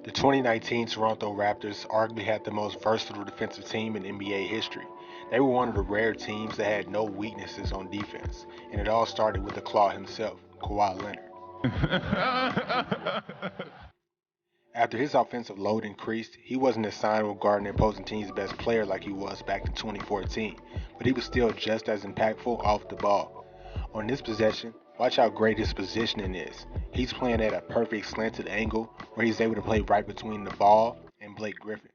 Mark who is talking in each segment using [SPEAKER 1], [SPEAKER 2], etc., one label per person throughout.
[SPEAKER 1] The 2019 Toronto Raptors arguably had the most versatile defensive team in NBA history. They were one of the rare teams that had no weaknesses on defense, and it all started with the Claw himself, Kawhi Leonard. After his offensive load increased, he wasn't assigned with guarding the opposing team's best player like he was back in 2014, but he was still just as impactful off the ball. On this possession, watch how great his positioning is. He's playing at a perfect slanted angle where he's able to play right between the ball and Blake Griffin.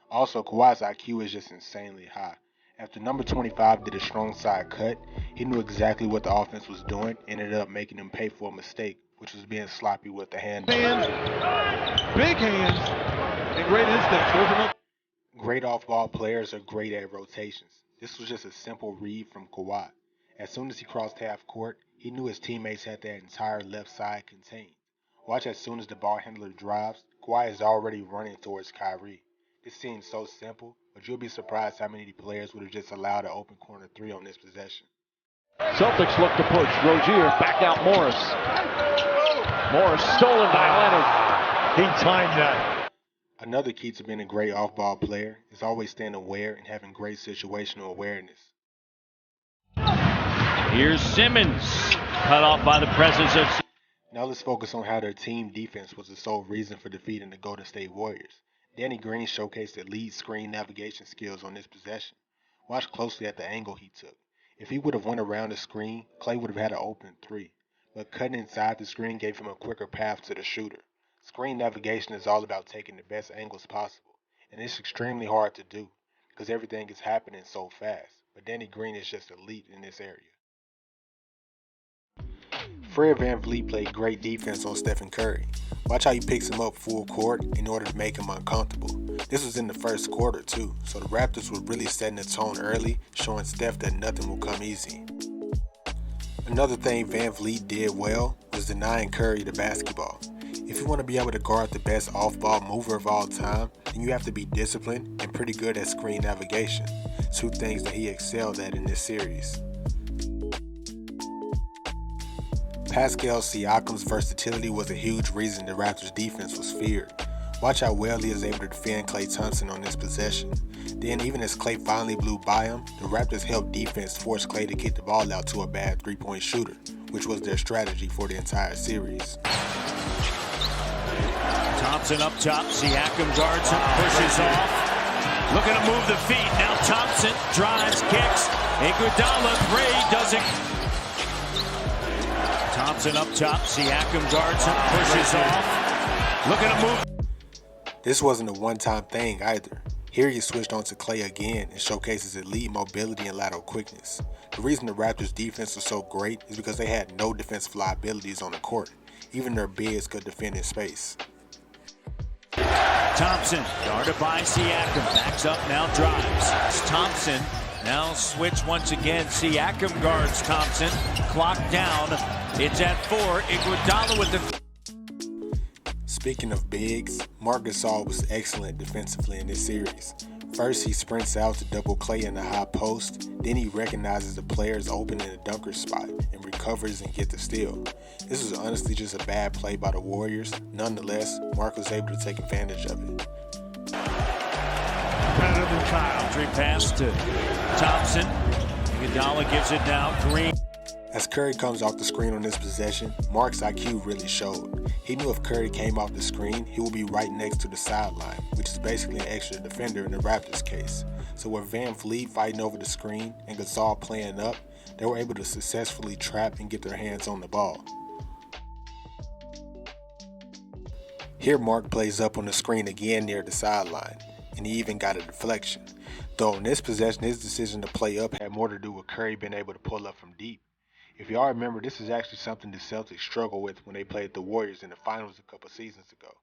[SPEAKER 1] Also, Kawhi's IQ is just insanely high. After number 25 did a strong side cut, he knew exactly what the offense was doing and ended up making him pay for a mistake, which was being sloppy with the hand.
[SPEAKER 2] Big hands, and great instincts.
[SPEAKER 1] Great off-ball players are great at rotations. This was just a simple read from Kawhi. As soon as he crossed half court, he knew his teammates had that entire left side contained. Watch as soon as the ball handler drives, Kawhi is already running towards Kyrie. This seems so simple, but you'll be surprised how many players would have just allowed an open corner three on this possession.
[SPEAKER 2] Celtics look to push. Rozier back out Morris. Morris stolen by Leonard. He timed that.
[SPEAKER 1] Another key to being a great off-ball player is always staying aware and having great situational awareness.
[SPEAKER 3] Here's Simmons, cut off by the presence of...
[SPEAKER 1] Now let's focus on how their team defense was the sole reason for defeating the Golden State Warriors. Danny Green showcased elite screen navigation skills on this possession. Watch closely at the angle he took. If he would have went around the screen, Clay would have had an open three, but cutting inside the screen gave him a quicker path to the shooter. Screen navigation is all about taking the best angles possible, and it's extremely hard to do because everything is happening so fast, but Danny Green is just elite in this area. Fred VanVleet played great defense on Stephen Curry. Watch how he picks him up full court in order to make him uncomfortable. This was in the first quarter too, so the Raptors were really setting the tone early, showing Steph that nothing will come easy. Another thing VanVleet did well was denying Curry the basketball. If you want to be able to guard the best off-ball mover of all time, then you have to be disciplined and pretty good at screen navigation, two things that he excelled at in this series. Pascal Siakam's versatility was a huge reason the Raptors' defense was feared. Watch how well he is able to defend Klay Thompson on this possession. Then even as Klay finally blew by him, the Raptors' helped defense force Klay to kick the ball out to a bad three-point shooter, which was their strategy for the entire series.
[SPEAKER 3] Thompson up top, Siakam guards him, pushes off. Looking to move the feet, now Thompson drives, kicks. Iguodala, three, doesn't... Thompson up top, Siakam guards him, pushes off. Looking to move.
[SPEAKER 1] This wasn't a one-time thing either. Here he switched on to Klay again and showcases elite mobility and lateral quickness. The reason the Raptors' defense was so great is because they had no defensive liabilities on the court. Even their bigs could defend in space.
[SPEAKER 3] Thompson, guarded by Siakam, backs up, now drives. Thompson, now switch once again. Siakam guards Thompson, clock down. It's at 4. Iguodala with the...
[SPEAKER 1] Speaking of bigs, Marc Gasol was excellent defensively in this series. First, he sprints out to double Klay in the high post, then he recognizes the players open in the dunker spot and recovers and gets the steal. This was honestly just a bad play by the Warriors. Nonetheless, Marc was able to take advantage of it.
[SPEAKER 3] Better than Kyle. Entry pass to Thompson. Iguodala gives it now. Green.
[SPEAKER 1] As Curry comes off the screen on this possession, Marc's IQ really showed. He knew if Curry came off the screen, he would be right next to the sideline, which is basically an extra defender in the Raptors case. So with VanVleet fighting over the screen and Gasol playing up, they were able to successfully trap and get their hands on the ball. Here Marc plays up on the screen again near the sideline, and he even got a deflection. Though in this possession, his decision to play up had more to do with Curry being able to pull up from deep. If y'all remember, this is actually something the Celtics struggled with when they played the Warriors in the finals a couple seasons ago.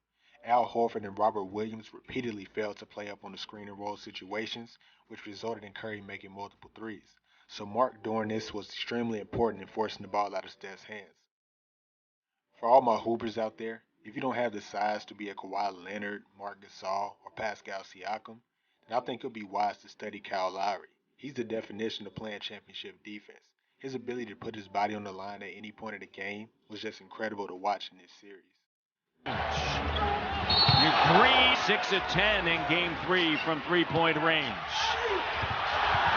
[SPEAKER 1] Al Horford and Robert Williams repeatedly failed to play up on the screen and roll situations, which resulted in Curry making multiple threes. So Marc doing this was extremely important in forcing the ball out of Steph's hands. For all my hoopers out there, if you don't have the size to be a Kawhi Leonard, Marc Gasol, or Pascal Siakam, then I think it would be wise to study Kyle Lowry. He's the definition of playing championship defense. His ability to put his body on the line at any point of the game was just incredible to watch in this series.
[SPEAKER 3] Green 6 of 10 in game 3 from three-point range.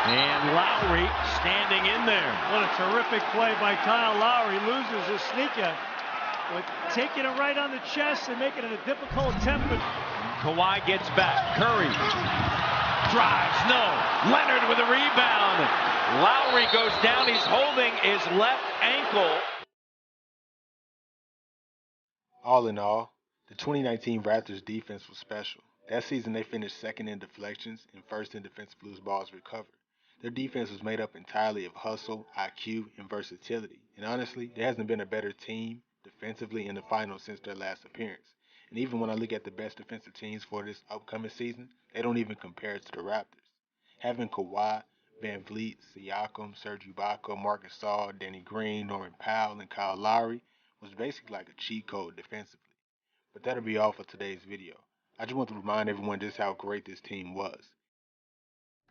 [SPEAKER 3] And Lowry standing in there.
[SPEAKER 4] What a terrific play by Kyle Lowry. Loses his sneaker, but taking it right on the chest and making it a difficult attempt.
[SPEAKER 3] Kawhi gets back. Curry drives. No. Leonard with a rebound. Lowry goes down. He's holding his left ankle.
[SPEAKER 1] All in all, the 2019 Raptors defense was special. That season they finished second in deflections and first in defensive loose balls recovered. Their defense was made up entirely of hustle, IQ, and versatility. And honestly, there hasn't been a better team defensively in the finals since their last appearance. And even when I look at the best defensive teams for this upcoming season, they don't even compare to the Raptors. Having Kawhi, Van Vliet, Siakam, Serge Ibaka, Marcus Gasol, Danny Green, Norman Powell, and Kyle Lowry was basically like a cheat code defensively. But that'll be all for today's video. I just want to remind everyone just how great this team was.